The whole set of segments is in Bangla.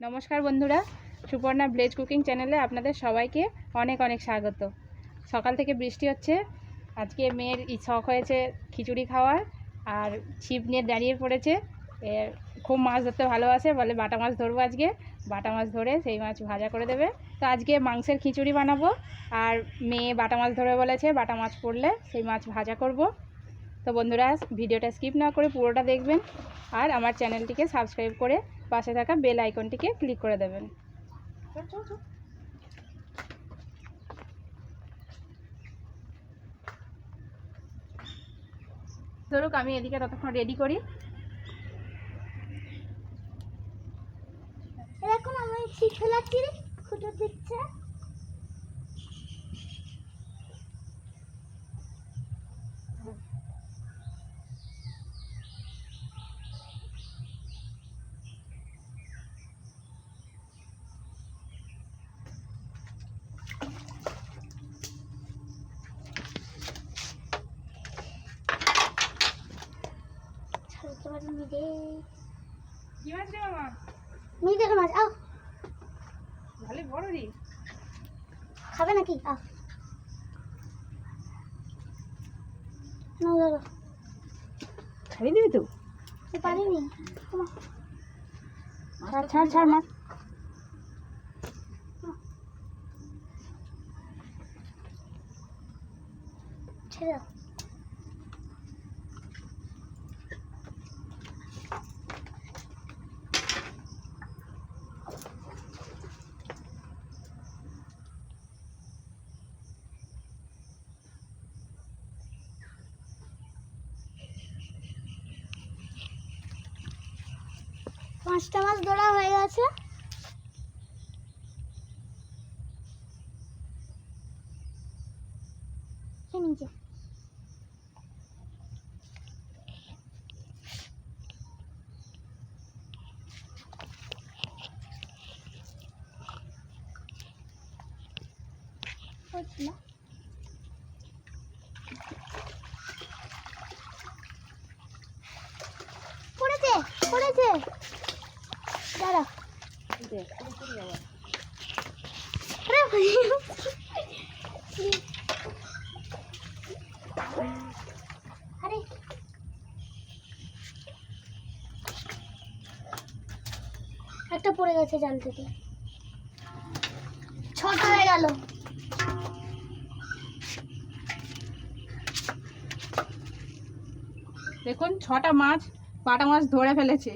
নমস্কার বন্ধুরা, সুপর্ণা ভিলেজ কুকিং চ্যানেলে আপনাদের সবাইকে অনেক অনেক স্বাগত। সকাল থেকে বৃষ্টি হচ্ছে। আজকে মেয়ের শখ হয়েছে খিচুড়ি খাওয়ার, আর ছিপ নিয়ে দাঁড়িয়ে পড়েছে। খুব মাছ ধরতে ভালোবাসে, বলে বাটা মাছ ধরবো আজকে। বাটা মাছ ধরে সেই মাছ ভাজা করে দেবে। তো আজকে মাংসের খিচুড়ি বানাবো, আর মেয়ে বাটা মাছ ধরে বলেছে বাটা মাছ পড়লে সেই মাছ ভাজা করব। তো বন্ধুরা, ভিডিওটা স্কিপ না করে পুরোটা দেখবেন, আর আমার চ্যানেলটিকে সাবস্ক্রাইব করে পাশে থাকা বেল আইকনটিকে ক্লিক করে দেবেন। ধরুক, আমি এদিকে ততক্ষণ রেডি করি। এখন আমি শিখে লাগছি রে, খুঁটো দিচ্ছে। কি মাছ রে মামা? দেখো মাছ, আও ভালো বড় রে। খাবে নাকি? আও না ধরো, ছাড়িয়ে দিবি তো? পারিনি। ছাড় ছাড় ছাড় মাছ। ছেড়ে দাও। পাঁচটা মাছ ধরা হয়ে গেছে। নিচে পড়েছে পড়েছে, দাঁড়া। আরে একটা পড়ে গেছে জাল থেকে, ছটা হয়ে গেল। দেখুন, 6টা মাছ বাটা মাছ ধরে ফেলেছে।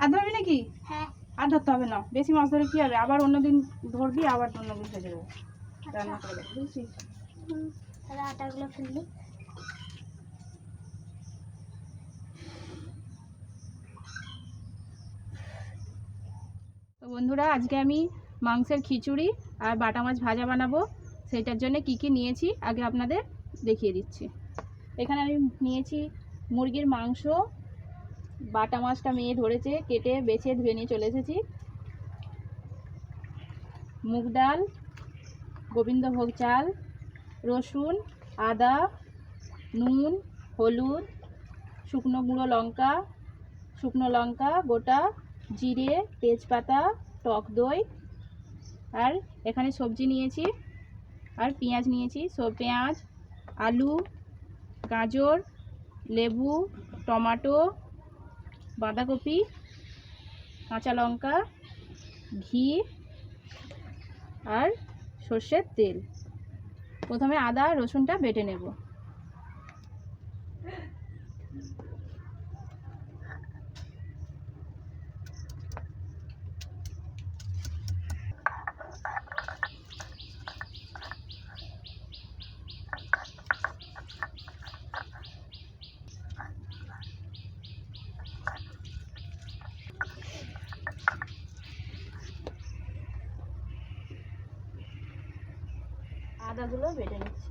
আর ধরবি নাকি? হ্যাঁ, আর ধরতে হবে না, বেশি মাছ ধরে কি হবে, আবার অন্যদিন ধরবি, আবার অন্যদিন ভেজে দেবো, রান্না করে দেবো, বুঝছিস? তাহলে আটাগুলো ফেললি। তো বন্ধুরা, আজকে আমি মাংসের খিচুড়ি আর বাটা মাছ ভাজা বানাবো। সেইটার জন্য কি কি নিয়েছি আগে আপনাদের দেখিয়ে দিচ্ছি। এখানে আমি নিয়েছি মুরগির মাংস। বাটা মাছটা মেয়ে ধরেছে, কেটে বেছে ধুয়ে নিয়ে চলে এসেছি। মুগ ডাল, গোবিন্দ ভোগ চাল, রসুন, আদা, নুন, হলুদ, শুকনো গুঁড়ো লঙ্কা, শুকনো লঙ্কা গোটা, জিরে, তেজপাতা, টক দই, আর এখানে সবজি নিয়েছি, আর পেঁয়াজ নিয়েছি। পেঁয়াজ, আলু, গাজর, লেবু, টমেটো, বাঁধাকপি, কাঁচা লঙ্কা, ঘি আর সর্ষের তেল। প্রথমে আদা রসুনটা বেটে নেব। আদাগুলো বেটে নিচ্ছি।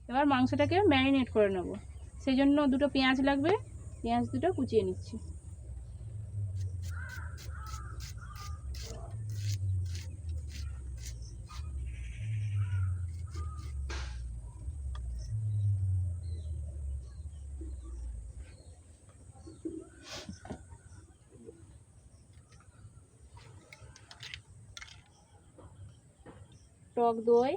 এবার মাংসটাকে ম্যারিনেট করে নেব, সেই জন্য দুটো পেঁয়াজ লাগবে, পেঁয়াজ দুটো কুচিয়ে নিচ্ছি। টক দই,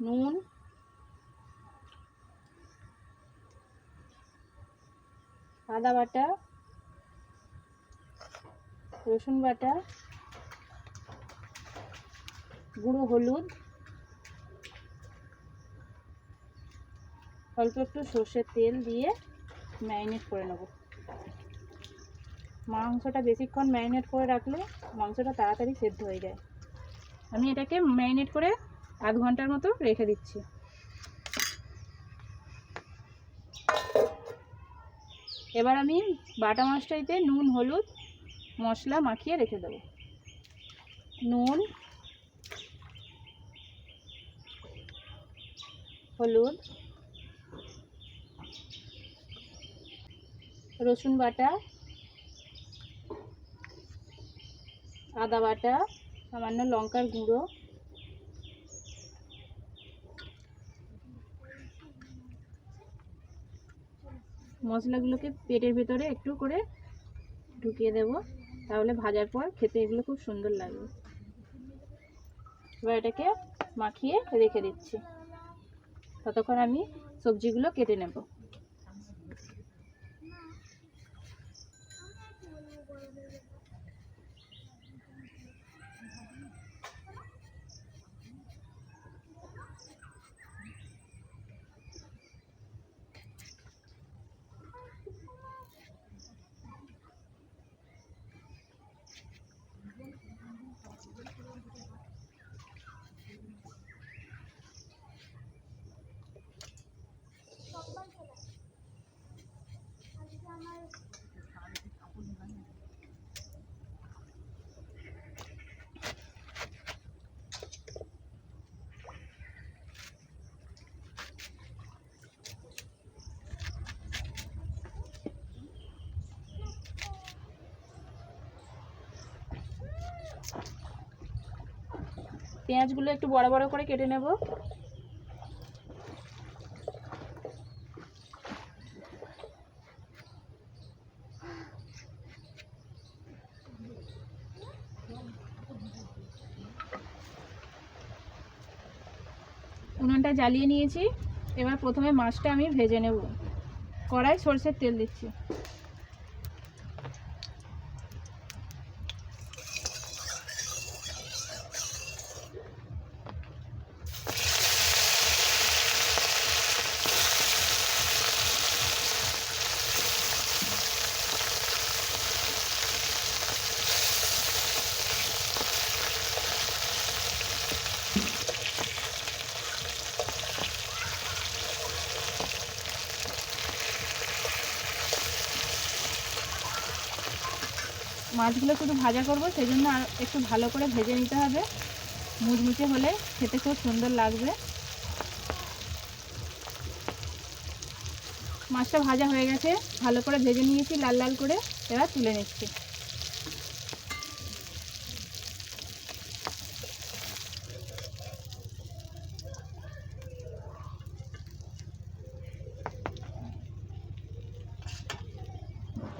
নুন, আদা বাটা, রসুন বাটা, গুঁড়ো হলুদ, অল্প একটু সর্ষের তেল দিয়ে ম্যারিনেট করে নেব। মাংসটা বেশিক্ষণ ম্যারিনেট করে রাখলে মাংসটা তাড়াতাড়ি সেদ্ধ হয়ে যায়। আমি এটাকে ম্যারিনেট করে আধ ঘন্টার মতো রেখে দিচ্ছি। এবার আমি বাটা মাছটাইতে নুন হলুদ মশলা মাখিয়ে রেখে দেবো। নুন, হলুদ, রসুন বাটা, আদা বাটা, সামান্য লঙ্কার গুঁড়ো, মশলাগুলোকে পেটের ভেতরে একটু করে ঢুকিয়ে দেব, তাহলে ভাজার পর খেতে এগুলো খুব সুন্দর লাগবে। এবার এটাকে মাখিয়ে রেখে দিচ্ছি, ততক্ষণ আমি সবজিগুলো কেটে নেব। পেঁয়াজগুলো একটু বড় বড় করে কেটে নেব। উনুনটা জ্বালিয়ে নিয়েছি, এবার প্রথমে মাছটা আমি ভেজে নেব। কড়াই সরষের তেল দিচ্ছি। মাছগুলো শুধু ভাজা করব, সেই জন্য আর একটু ভালো করে ভেজে নিতে হবে, মুচমুচে হলে খেতে খুব সুন্দর লাগবে। মাছটা ভাজা হয়ে গেছে, ভালো করে ভেজে নিয়েছি লাল লাল করে, এবার তুলে নিচ্ছি।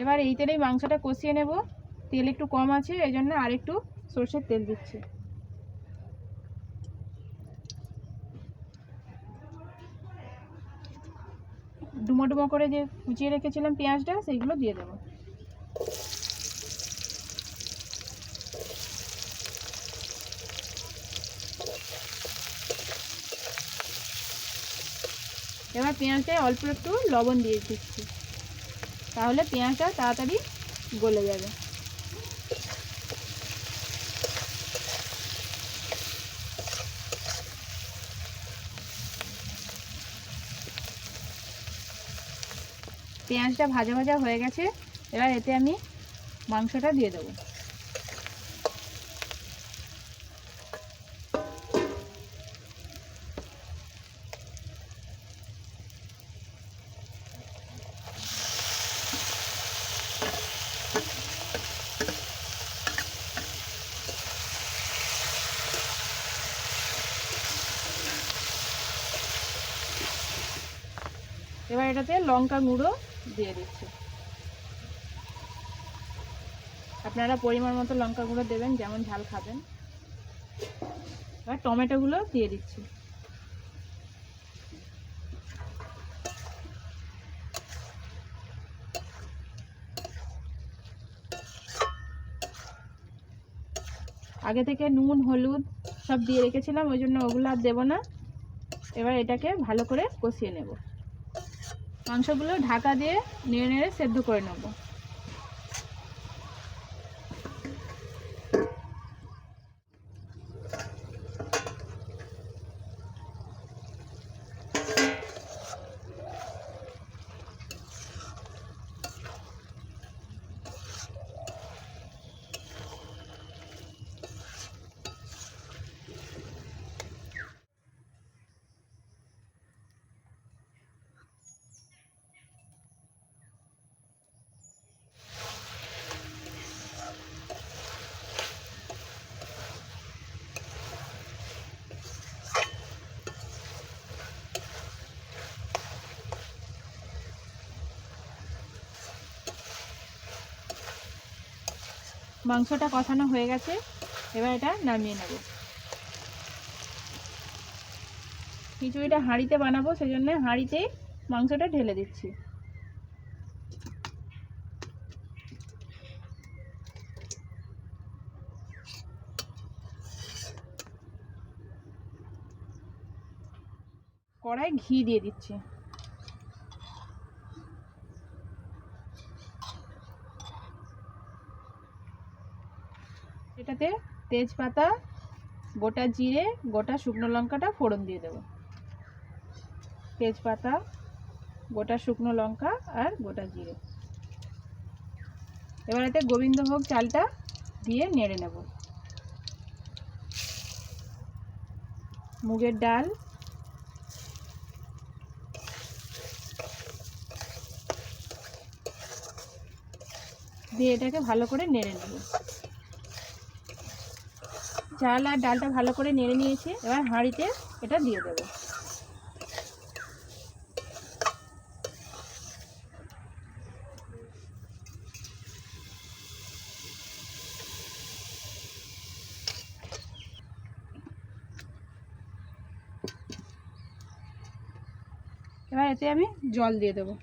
এবার এই তেলেই মাংসটা কষিয়ে নেব। তেল একটু কম আছে, এই জন্য আর একটু সরষের তেল দিচ্ছি। ডুমো ডুমো করে যে কুচিয়ে রেখেছিলাম পেঁয়াজটা, সেইগুলো দিয়ে দেবো। এবার পেঁয়াজটায় অল্প একটু লবণ দিয়ে দিচ্ছি, তাহলে পেঁয়াজটা তাড়াতাড়ি গলে যাবে। পেঁয়াজটা ভাজা ভাজা হয়ে গেছে, এবার এতে আমি মাংসটা দিয়ে দেবো। এবার এটাতে লঙ্কা গুঁড়ো দিয়ে দিচ্ছি। আপনারা পরিমাণ মতো লঙ্কা গুঁড়ো দেবেন, যেমন ঝাল খাবেন। এবার টমেটোগুলো দিয়ে দিচ্ছি। আগে থেকে নুন হলুদ সব দিয়ে রেখেছিলাম, ওই জন্য ওগুলো আর দেবো না। এবার এটাকে ভালো করে কষিয়ে নেব। মাংসগুলো ঢাকা দিয়ে নেড়ে নেড়ে সেদ্ধ করে নেব। মাংসটা কষানো হয়ে গেছে, এবার এটা নামিয়ে নেব। খিচুড়িটা হাঁড়িতে বানাবো, সেজন্য হাঁড়িতেই মাংসটা ঢেলে দিচ্ছি। কড়াই ঘি দিয়ে দিচ্ছি। এটাতে তেজপাতা, গোটা জিরে, গোটা শুকনো লঙ্কাটা ফোড়ন দিয়ে দেব। তেজপাতা, গোটা শুকনো লঙ্কা আর গোটা জিরে। এবার এতে গোবিন্দভোগ চালটা দিয়ে নেড়ে নেব। মুগের ডাল, দিয়ে এটাকে ভালো করে নেড়ে নেব। চাল আর ডালটা ভালো করে নেড়ে নিয়েছি, এবার হাঁড়িতে এটা দিয়ে দেব। এবার এতে আমি জল দিয়ে দেবো।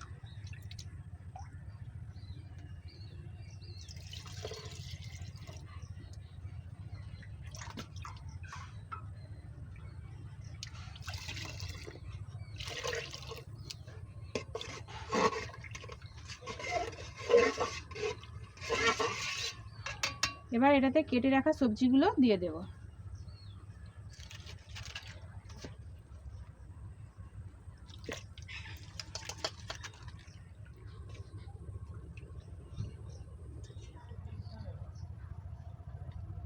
এবার এটাতে কেটে রাখা সবজিগুলো দিয়ে দেব।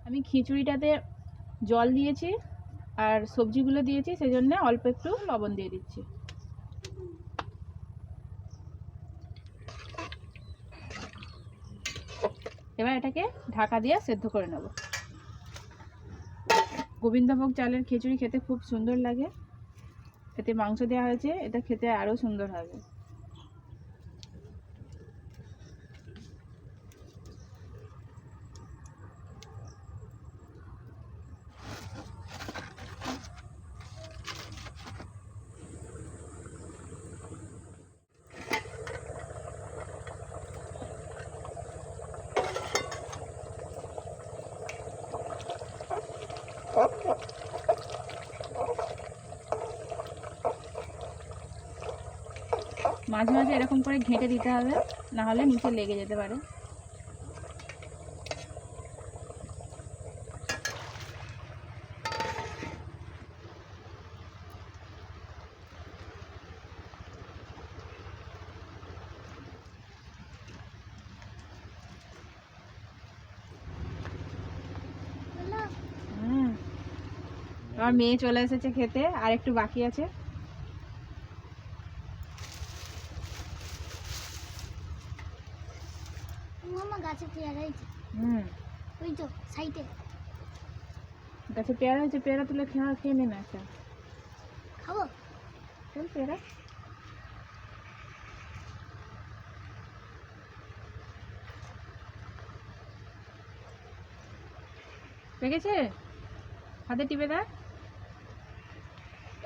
আমি খিচুড়িটাতে জল দিয়েছি আর সবজিগুলো দিয়েছি, সেজন্য অল্প একটু লবণ দিয়ে দিচ্ছি। এবার এটাকে ঢাকা দিয়ে সেদ্ধ করে নেব। গোবিন্দভোগ চালের খিচুড়ি খেতে খুব সুন্দর লাগে। এতে মাংস দেওয়া হয়েছে, এটা খেতে আরও সুন্দর হবে। মাঝে মাঝে এরকম করে ঘেঁটে দিতে হবে, না হলে নিচে লেগে যেতে পারে। আমার মেয়ে চলে এসেছে খেতে, আর একটু বাকি আছে। গাছে পেয়ারা হয়েছে। ওই তো সাইডে গাছে পেয়ারা হয়েছে, পেয়ারা তুলে খেয়ে নে না একটা। খাবো? চল পেয়ারা। পেকেছে? হাতে টিপে দেখ,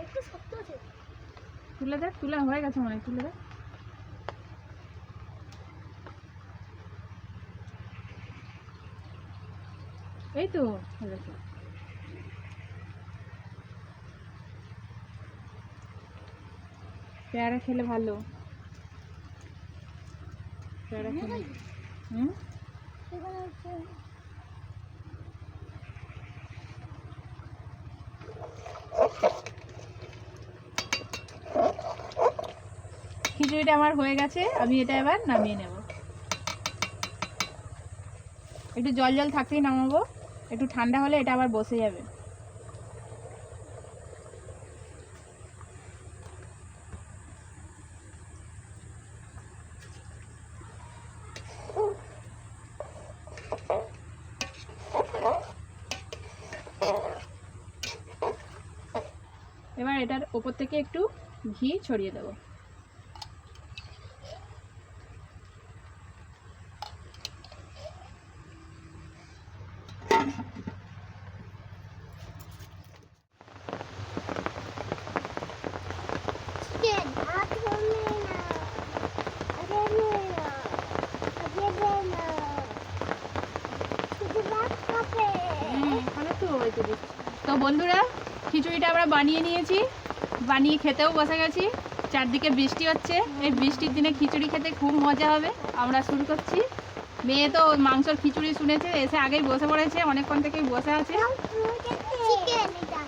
একটু শক্ত আছে। তুলে দেখ, তুলে হয়ে গেছে মনে হয়, তুলে দেখ। এই তো হয়ে গেছে। পেয়ারা খেলে ভালো, পেয়ারা খেলে। হুম, এখানে হচ্ছে খিচুড়িটা আমার হয়ে গেছে, আমি এটা এবার নামিয়ে নেব। একটু জল জল থাকতেই নামাবো, একটু ঠান্ডা হলে এটা আবার বসে যাবে। এবার এটার ওপর থেকে একটু ঘি ছড়িয়ে দেবো। চিকেন ভাত করলে না, আরে না, আরে না, শুধু ভাত খাবে। তো বন্ধুরা, খিচুড়িটা আমরা বানিয়ে নিয়েছি, বানিয়ে খেতেও বসে গেছি। চারদিকে বৃষ্টি হচ্ছে, এই বৃষ্টির দিনে খিচুড়ি খেতে খুব মজা হবে। আমরা শুরু করছি। মেয়ে তো মাংসর খিচুড়ি শুনেছে, এসে আগেই বসে পড়েছে, অনেকক্ষণ থেকেই বসে আছে। চিকেন এটা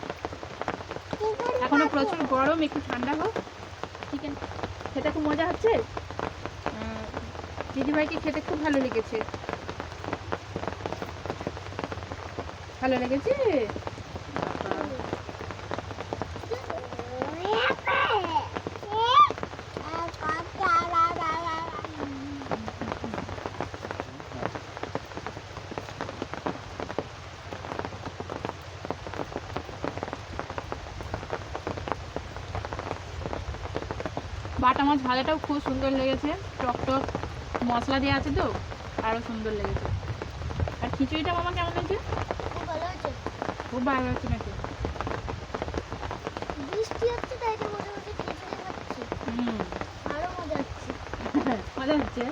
এখনো প্রচুর গরম, একটু ঠান্ডা হোক। চিকেন খেতে খুব মজা হচ্ছে। দিদিভাইকে খেতে খুব ভালো লেগেছে। ভালো লেগেছে। বাটা মাছ ভাজাটাও খুব সুন্দর লেগেছে, টক টক মশলা দেওয়া আছে তো আরও সুন্দর লেগেছে। আর খিচুড়িটা মামা কেমন হয়েছে? খুব ভালো হয়েছে। খুব ভালো হচ্ছে নাকি? বৃষ্টি হচ্ছে তাই তো বসে বসে খিচুড়ি খাচ্ছি, আরো মজা হচ্ছে। মজা হচ্ছে।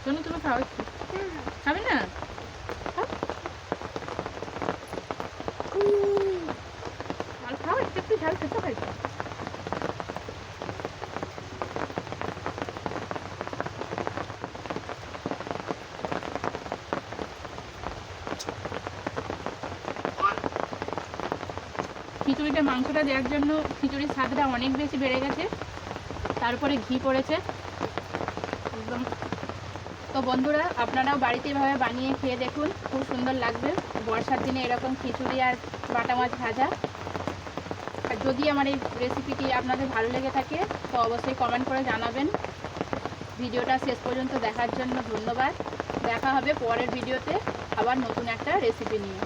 শোনো, তুমি খাও একটু। খাবে না? আর খাও একটু, একটু ঝাল খেতে হয়। খিচুড়িতে মাংসটা দেওয়ার জন্য খিচুড়ির স্বাদটা অনেক বেশি বেড়ে গেছে, তারপরে ঘি পড়েছে একদম। তো বন্ধুরা, আপনারাও বাড়িতে এভাবে বানিয়ে খেয়ে দেখুন, খুব সুন্দর লাগবে বর্ষার দিনে এরকম খিচুড়ি আর বাটা মাছ ভাজা। আর যদি আমার এই রেসিপিটি আপনাদের ভালো লেগে থাকে তো অবশ্যই কমেন্ট করে জানাবেন। ভিডিওটা শেষ পর্যন্ত দেখার জন্য ধন্যবাদ। দেখা হবে পরের ভিডিওতে আবার নতুন একটা রেসিপি নিয়ে।